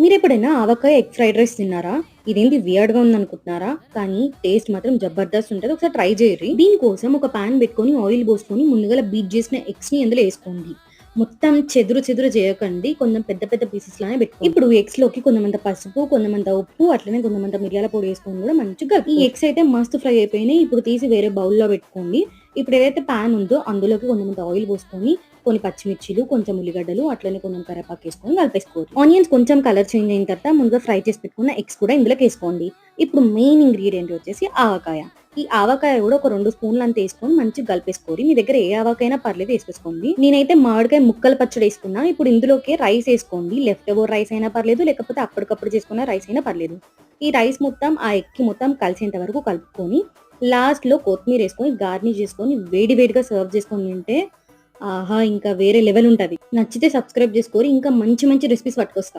మీరెప్పుడైనా ఆవకాయ egg fried rice తిన్నారా? ఇదేంటి వియర్డ్‌గా ఉందనుకుంటున్నారా? కానీ టేస్ట్ మాత్రం జబర్దస్త్ ఉంటది. ఒకసారి ట్రై చేయర్రి. దీనికోసం ఒక పాన్ పెట్టుకొని ఆయిల్ పోసుకొని ముందుగల బీట్ చేసిన ఎగ్స్‌ని అందులో ఏసుకోండి. మొత్తం చెదురు చెదురు చేయకండి. కొంచెం పెద్ద పెద్ద పీసెస్ లానే పెట్టుకోండి. ఇప్పుడు ఎగ్స్‌లోకి కొంచెమంత పసుపు, కొంచెమంత ఉప్పు, అట్లనే కొంచెమంత మిరియాల పొడి ఏసుకొని కూడా మంచిగా కలుపుకోండి. ఈ ఎగ్స్ అయితే మస్తు ఫ్రై అయిపోయినాయి. ఇప్పుడు తీసి వేరే బౌల్‌లో పెట్టుకోండి. ఇప్పుడు ఏదైతే పాన్ ఉందో అందులోకి కొంచెమంత ఆయిల్ పోసుకొని కొన్ని పచ్చిమిర్చిలు, కొంచెం ఉల్లిగడ్డలు, అట్లనే కొంచెం కరివేపాకేసుకొని కలిపేసుకోవాలి. ఆనియన్స్ కొంచెం కలర్ చేంజ్ అయిన తర్వాత ముందుగా ఫ్రై చేసి పెట్టుకున్న ఎగ్స్ కూడా ఇందులోకేసుకోండి. ఇప్పుడు మెయిన్ ఇంగ్రీడియంట్ వచ్చేసి ఆవకాయ. ఈ ఆవకాయ కూడా ఒక 2 స్పూన్లంత ఏసుకొని మంచిగా కలిపేసుకోరి. మీ దగ్గర ఏ ఆవకాయైనా పర్లేదు ఏసేసుకోండి. నేనైతే మామిడికాయ ముక్కల పచ్చడేసుకున్నా. ఇప్పుడు ఇందులోకి రైస్ ఏసుకోండి. లెఫ్ట్ ఓవర్ రైస్ అయినా పర్లేదు, లేకపోతే అప్పటికప్పుడు చేసుకున్న రైస్ అయినా పర్లేదు. ఈ రైస్ మొత్తం ఆ ఎగ్‌కి మొత్తం కలిసేంత వరకు కలుపుకొని లాస్ట్‌లో కొత్తిమీరేసుకొని గార్నిష్ చేసుకొని వేడి వేడిగా సర్వ్ చేసుకొని తింటే ఆహా! ఇంకా వేరే లెవెల్ ఉంటది. నచ్చితే సబ్స్క్రైబ్ చేసుకోరి. ఇంకా మంచి మంచి రెసిపీస్ పట్టుకొస్తా.